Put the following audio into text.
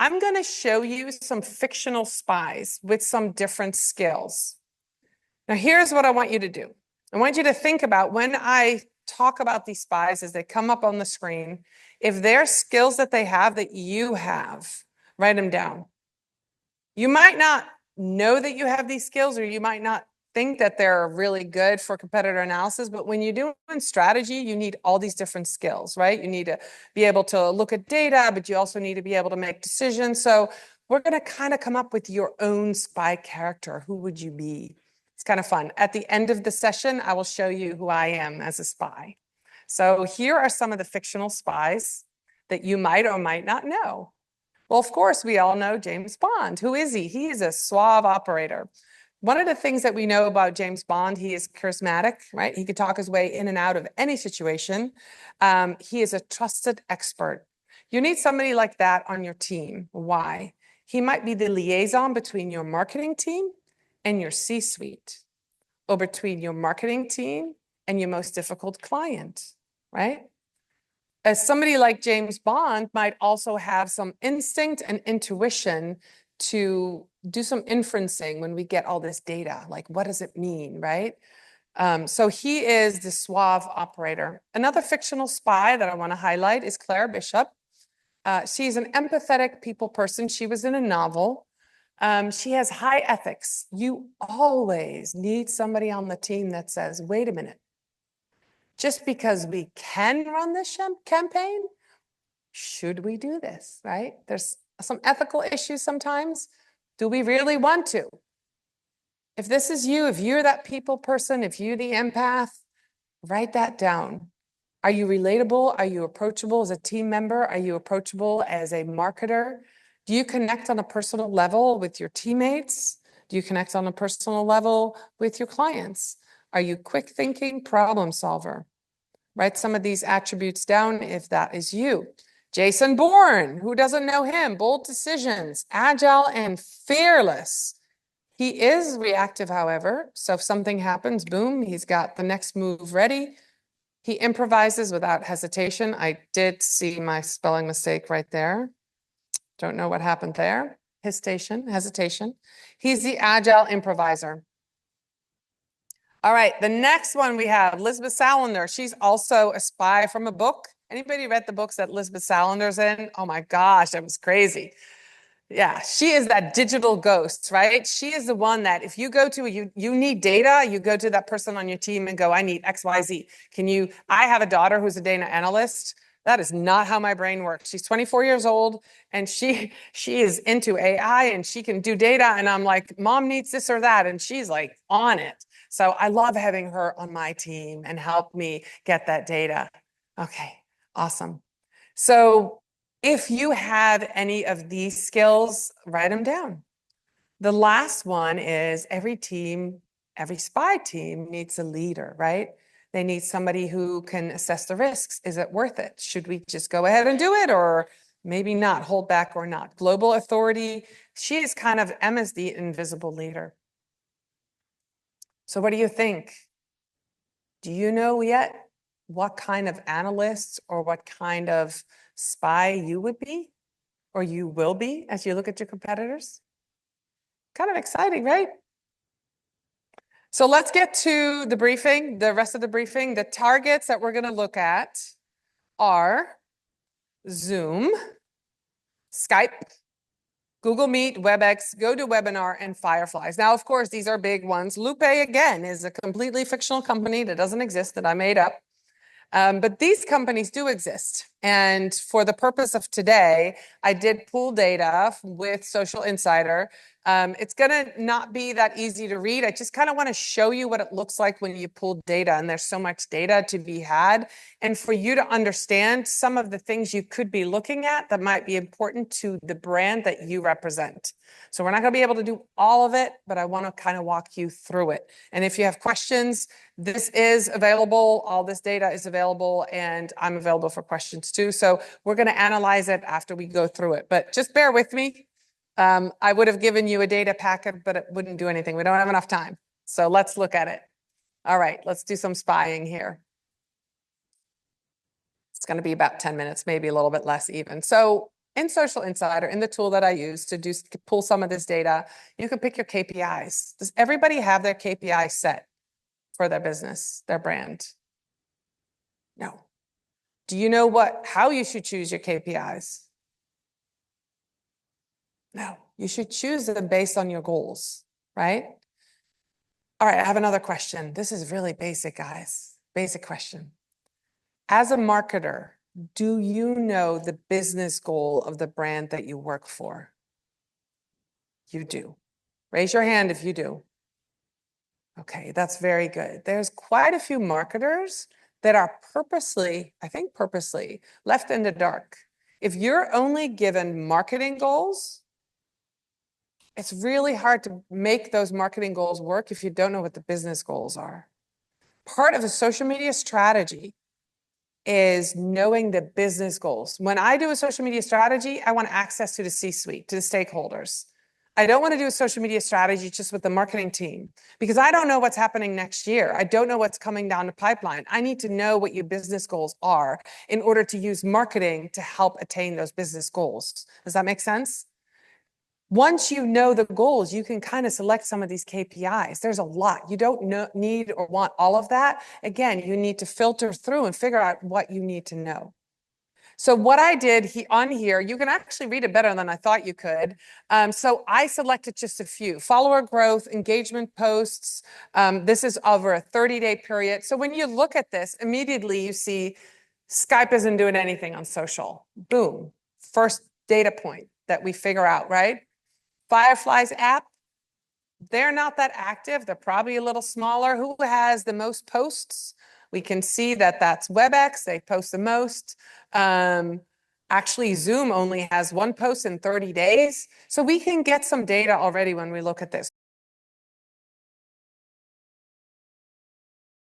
I'm going to show you some fictional spies with some different skills. Now, here's what I want you to do. I want you to think about when I talk about these spies as they come up on the screen, if they're skills that they have that you have, write them down. You might not know that you have these skills, or you might not think that they're really good for competitor analysis, but when you're doing strategy, you need all these different skills, right? You need to be able to look at data, but you also need to be able to make decisions. So we're going to kind of come up with your own spy character. Who would you be? It's kind of fun. At the end of the session, I will show you who I am as a spy. So here are some of the fictional spies that you might or might not know. Well, of course, we all know James Bond. Who is he? He is a suave operator. One of the things that we know about James Bond, he is charismatic, right? He could talk his way in and out of any situation. He is a trusted expert. You need somebody like that on your team. Why? He might be the liaison between your marketing team and your C-suite, or between your marketing team and your most difficult client, right? As somebody like James Bond might also have some instinct and intuition to do some inferencing when we get all this data. Like, what does it mean, right? So he is the suave operator. Another fictional spy that I want to highlight is Claire Bishop. She's an empathetic people person. She was in a novel. She has high ethics. You always need somebody on the team that says, wait a minute, just because we can run this campaign, should we do this, right? There's some ethical issues sometimes. Do we really want to? If this is you, if you're that people person, if you're the empath, write that down. Are you relatable? Are you approachable as a team member? Are you approachable as a marketer? Do you connect on a personal level with your teammates? Do you connect on a personal level with your clients? Are you quick thinking, problem solver? Write some of these attributes down if that is you. Jason Bourne, who doesn't know him? Bold decisions, agile and fearless. He is reactive, however. So if something happens, boom, he's got the next move ready. He improvises without hesitation. I did see my spelling mistake right there. Don't know what happened there. Hesitation. He's the agile improviser. All right, the next one we have, Lisbeth Salander. She's also a spy from a book. Anybody read the books that Lisbeth Salander's in? Oh my gosh, that was crazy. Yeah, she is that digital ghost, right? She is the one that if you go to, you need data, you go to that person on your team and go, I need X, Y, Z. I have a daughter who's a data analyst. That is not how my brain works. She's 24 years old and she is into AI and she can do data. And I'm like, mom needs this or that. And she's like on it. So I love having her on my team and help me get that data. Okay, awesome. So if you have any of these skills, write them down. The last one is every spy team needs a leader, right? They need somebody who can assess the risks. Is it worth it? Should we just go ahead and do it, or maybe not, hold back or not? Global authority, she is kind of Emma's the invisible leader. So what do you think? Do you know yet what kind of analyst or what kind of spy you would be, or you will be as you look at your competitors? Kind of exciting, right? So let's get to the briefing, the rest of the briefing. The targets that we're going to look at are Zoom, Skype, Google Meet, WebEx, GoToWebinar, and Fireflies. Now, of course, these are big ones. Lupe, again, is a completely fictional company that doesn't exist, that I made up. But these companies do exist. And for the purpose of today, I did pull data with Social Insider. It's going to not be that easy to read. I just kind of want to show you what it looks like when you pull data, and there's so much data to be had. And for you to understand some of the things you could be looking at that might be important to the brand that you represent. So we're not going to be able to do all of it, but I want to kind of walk you through it. And if you have questions, this is available. All this data is available, and I'm available for questions too. So we're going to analyze it after we go through it, but just bear with me. I would have given you a data packet, but it wouldn't do anything. We don't have enough time. So let's look at it. All right, let's do some spying here. It's going to be about 10 minutes, maybe a little bit less even. So in Social Insider, in the tool that I use to pull some of this data, you can pick your KPIs. Does everybody have their KPI set for their business, their brand? No. Do you know how you should choose your KPIs? No. You should choose them based on your goals, right? All right, I have another question. This is really basic, guys. Basic question. As a marketer, do you know the business goal of the brand that you work for? You do. Raise your hand if you do. Okay, that's very good. There's quite a few marketers that are purposely, I think purposely, left in the dark. If you're only given marketing goals, it's really hard to make those marketing goals work if you don't know what the business goals are. Part of the social media strategy is knowing the business goals. When I do a social media strategy, I want access to the C-suite, to the stakeholders. I don't want to do a social media strategy just with the marketing team because I don't know what's happening next year. I don't know what's coming down the pipeline. I need to know what your business goals are in order to use marketing to help attain those business goals. Does that make sense? Once you know the goals, you can kind of select some of these KPIs. There's a lot. You don't need or want all of that. Again, you need to filter through and figure out what you need to know. So what I did on here, you can actually read it better than I thought you could. So I selected just a few. Follower growth, engagement posts. This is over a 30-day period. So when you look at this, immediately you see Skype isn't doing anything on social. Boom. First data point that we figure out, right? Firefly's app, they're not that active. They're probably a little smaller. Who has the most posts? We can see that that's WebEx. They post the most. Actually, Zoom only has one post in 30 days. So we can get some data already when we look at this.